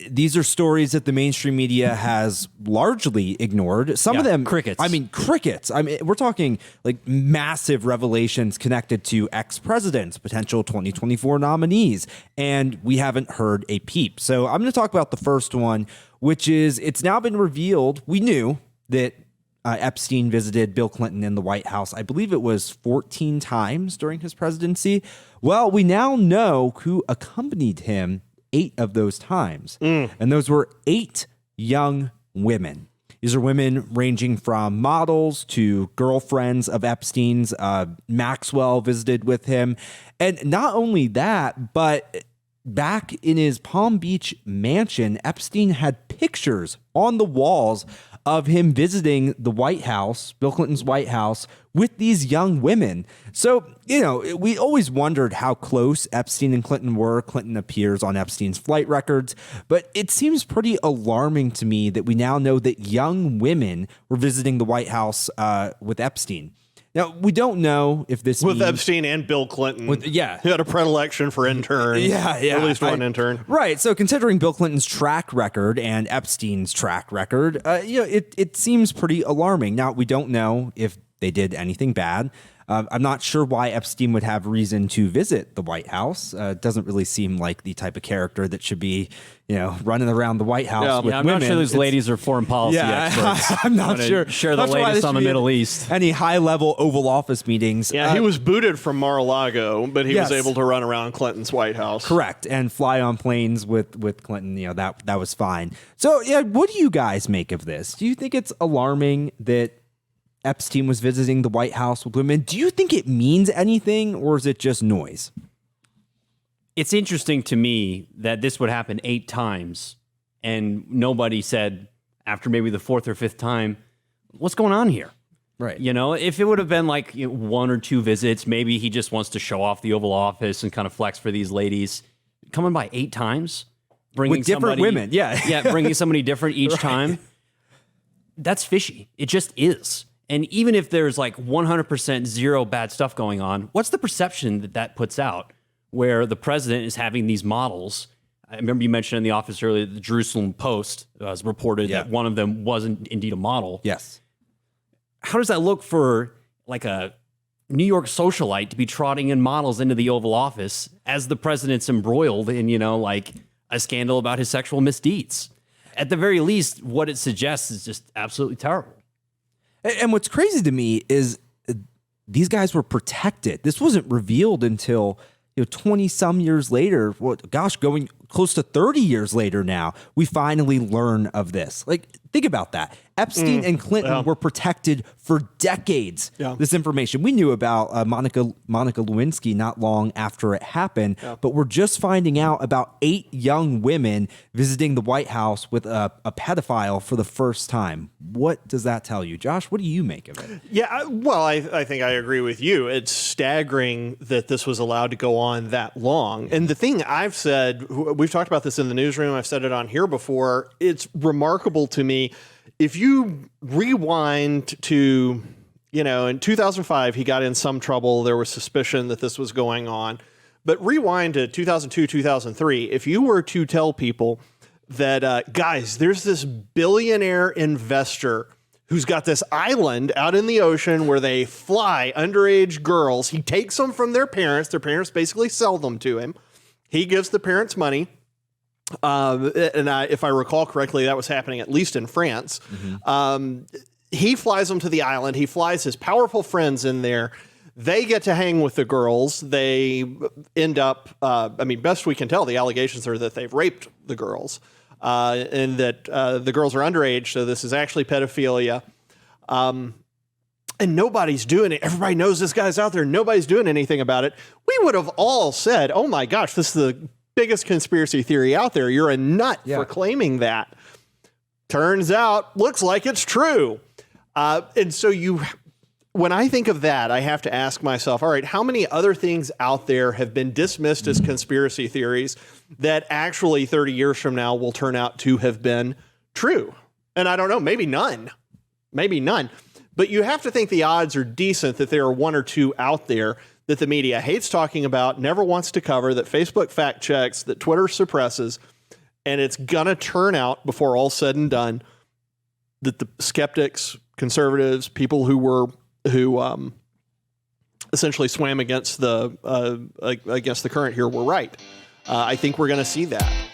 These are stories that the mainstream media has largely ignored. Some of them, crickets. I mean, crickets. I mean, we're talking like massive revelations connected to ex-presidents, potential 2024 nominees, and we haven't heard a peep. So I'm going to talk about the first one, which is it's now been revealed. We knew that Epstein visited Bill Clinton in the White House. I believe it was 14 times during his presidency. Well, we now know who accompanied him 8 of those times. And those were 8 young women. These are women ranging from models to girlfriends of Epstein's. Maxwell visited with him. And not only that, but back in his Palm Beach mansion, Epstein had pictures on the walls of him visiting the White House, Bill Clinton's White House, with these young women. So, you know, we always wondered how close Epstein and Clinton were. Clinton appears on Epstein's flight records, but it seems pretty alarming to me that we now know that young women were visiting the White House with Epstein. Now, we don't know if this with means, Epstein and Bill Clinton. He had a predilection for interns. At least one intern. Right. So considering Bill Clinton's track record and Epstein's track record, it seems pretty alarming. Now, we don't know if they did anything bad. I'm not sure why Epstein would have reason to visit the White House. It doesn't really seem like the type of character that should be, running around the White House with I'm women. not sure those ladies are foreign policy experts. I'm not sure. Share the latest on the Middle East. Any high-level Oval Office meetings. Yeah, he was booted from Mar-a-Lago, but he was able to run around Clinton's White House. Correct, and fly on planes with Clinton. That was fine. So, what do you guys make of this? Do you think it's alarming that Epstein was visiting the White House with women? Do you think it means anything, or is it just noise? It's interesting to me that this would happen 8 times, and nobody said after maybe the 4th or 5th time, what's going on here? Right. If it would have been like 1 or 2 visits, maybe he just wants to show off the Oval Office and kind of flex for these ladies. Coming by 8 times, bringing with different women, bringing somebody different each time. That's fishy. It just is. And even if there's like 100% zero bad stuff going on, what's the perception that puts out where the president is having these models? I remember you mentioned in the office earlier, the Jerusalem Post has reported that one of them wasn't indeed a model. Yes. How does that look for like a New York socialite to be trotting in models into the Oval Office as the president's embroiled in, like a scandal about his sexual misdeeds? At the very least, what it suggests is just absolutely terrible. And what's crazy to me is these guys were protected. This wasn't revealed until 20 some years later. Going close to 30 years later now, we finally learn of this. Like, think about that. Epstein and Clinton were protected for decades. This information we knew about Monica Lewinsky not long after it happened, but we're just finding out about 8 young women visiting the White House with a pedophile for the first time. What does that tell you, Josh? What do you make of it? Yeah, well, I think I agree with you. It's staggering that this was allowed to go on that long. And the thing I've said, we've talked about this in the newsroom, I've said it on here before, it's remarkable to me. If you rewind to, in 2005, he got in some trouble. There was suspicion that this was going on. But rewind to 2002, 2003, if you were to tell people that, guys, there's this billionaire investor who's got this island out in the ocean where they fly underage girls. He takes them from their parents. Their parents basically sell them to him. He gives the parents money. If I recall correctly, that was happening at least in France. He flies them to the island. He flies his powerful friends in there. They get to hang with the girls. They end up, best we can tell, the allegations are that they've raped the girls and that the girls are underage. So this is actually pedophilia. And nobody's doing it. Everybody knows this guy's out there. Nobody's doing anything about it. We would have all said, oh my gosh, this is the biggest conspiracy theory out there. You're a nut for claiming that. Turns out, looks like it's true. And so when I think of that, I have to ask myself, all right, how many other things out there have been dismissed as conspiracy theories that actually 30 years from now will turn out to have been true? And I don't know, maybe none. But you have to think the odds are decent that there are 1 or 2 out there that the media hates talking about, never wants to cover, that Facebook fact checks, that Twitter suppresses. And it's going to turn out, before all's said and done, that the skeptics, conservatives, people who essentially swam against the current here were right. I think we're going to see that.